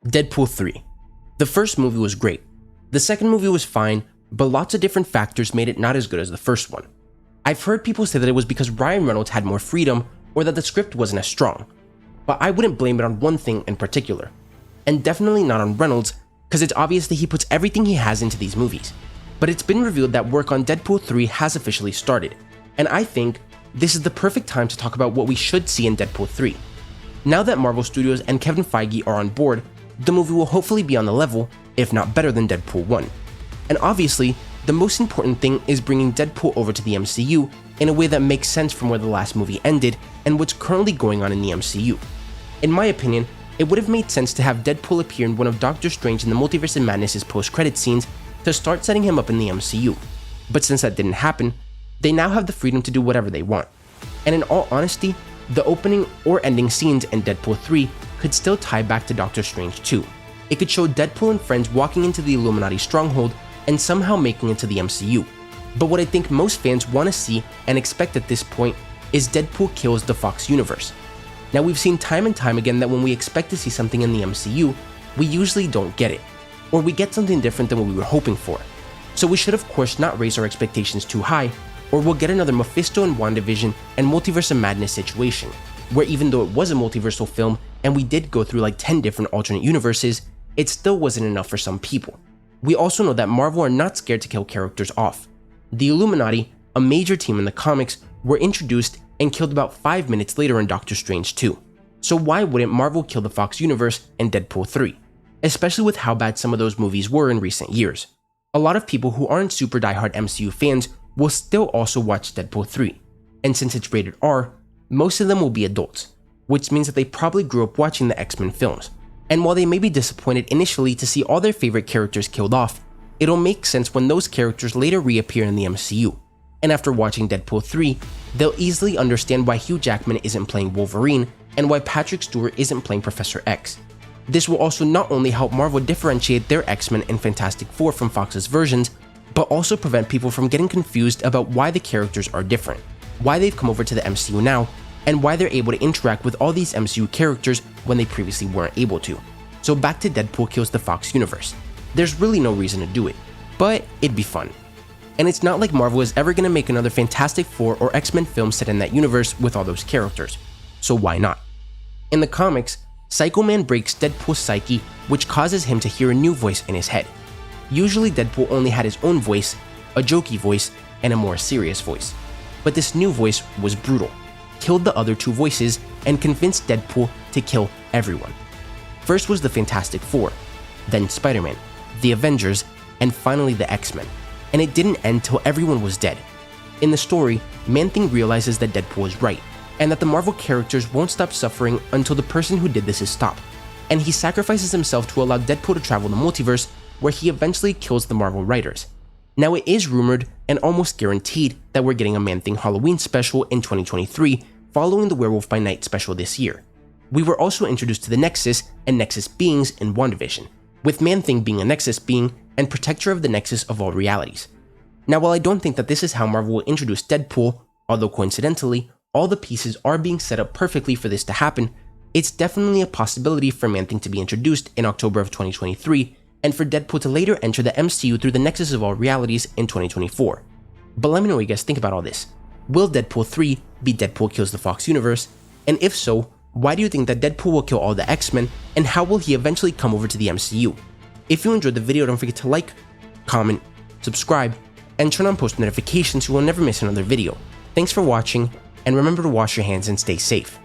Deadpool 3. The first movie was great. The second movie was fine, but lots of different factors made it not as good as the first one. I've heard people say that it was because Ryan Reynolds had more freedom or that the script wasn't as strong, but I wouldn't blame it on one thing in particular. And definitely not on Reynolds, because it's obvious that he puts everything he has into these movies. But it's been revealed that work on Deadpool 3 has officially started, and I think this is the perfect time to talk about what we should see in Deadpool 3. Now that Marvel Studios and Kevin Feige are on board, the movie will hopefully be on the level, if not better than Deadpool 1. And obviously, the most important thing is bringing Deadpool over to the MCU in a way that makes sense from where the last movie ended and what's currently going on in the MCU. In my opinion, it would have made sense to have Deadpool appear in one of Doctor Strange and the Multiverse of Madness' post-credit scenes to start setting him up in the MCU. But since that didn't happen, they now have the freedom to do whatever they want. And in all honesty, the opening or ending scenes in Deadpool 3 could still tie back to Doctor Strange 2. It could show Deadpool and friends walking into the Illuminati stronghold and somehow making it to the MCU. But what I think most fans want to see and expect at this point is Deadpool kills the Fox universe. Now, we've seen time and time again that when we expect to see something in the MCU, we usually don't get it, or we get something different than what we were hoping for. So we should of course not raise our expectations too high, or we'll get another Mephisto and WandaVision and Multiverse of Madness situation, where even though it was a multiversal film and we did go through like 10 different alternate universes, it still wasn't enough for some people. We also know that Marvel are not scared to kill characters off. The Illuminati, a major team in the comics, were introduced and killed about 5 minutes later in Doctor Strange 2. So why wouldn't Marvel kill the Fox universe in Deadpool 3? Especially with how bad some of those movies were in recent years. A lot of people who aren't super diehard MCU fans will still also watch Deadpool 3, and since it's rated R, most of them will be adults, which means that they probably grew up watching the X-Men films. And while they may be disappointed initially to see all their favorite characters killed off, it'll make sense when those characters later reappear in the MCU. And after watching Deadpool 3, they'll easily understand why Hugh Jackman isn't playing Wolverine and why Patrick Stewart isn't playing Professor X. This will also not only help Marvel differentiate their X-Men and Fantastic Four from Fox's versions, but also prevent people from getting confused about why the characters are different, why they've come over to the MCU now, and why they're able to interact with all these MCU characters when they previously weren't able to. So back to Deadpool kills the Fox universe. There's really no reason to do it, but it'd be fun. And it's not like Marvel is ever going to make another Fantastic Four or X-Men film set in that universe with all those characters, so why not? In the comics, Psycho Man breaks Deadpool's psyche, which causes him to hear a new voice in his head. Usually Deadpool only had his own voice, a jokey voice, and a more serious voice. But this new voice was brutal, killed the other two voices, and convinced Deadpool to kill everyone. First was the Fantastic Four, then Spider-Man, the Avengers, and finally the X-Men. And it didn't end till everyone was dead. In the story, Man-Thing realizes that Deadpool is right, and that the Marvel characters won't stop suffering until the person who did this is stopped. And he sacrifices himself to allow Deadpool to travel the multiverse, where he eventually kills the Marvel writers. Now, it is rumored and almost guaranteed that we're getting a Man-Thing Halloween special in 2023 following the Werewolf by Night special this year. We were also introduced to the Nexus and Nexus beings in WandaVision, with Man-Thing being a Nexus being and protector of the Nexus of all realities. Now, while I don't think that this is how Marvel will introduce Deadpool, although coincidentally, all the pieces are being set up perfectly for this to happen, it's definitely a possibility for Man-Thing to be introduced in October of 2023, and for Deadpool to later enter the MCU through the Nexus of all realities in 2024. But let me know what you guys think about all this. Will Deadpool 3 be Deadpool kills the Fox universe? And if so, why do you think that Deadpool will kill all the X-Men, and how will he eventually come over to the MCU? If you enjoyed the video, don't forget to like, comment, subscribe, and turn on post notifications so you will never miss another video. Thanks for watching, and remember to wash your hands and stay safe.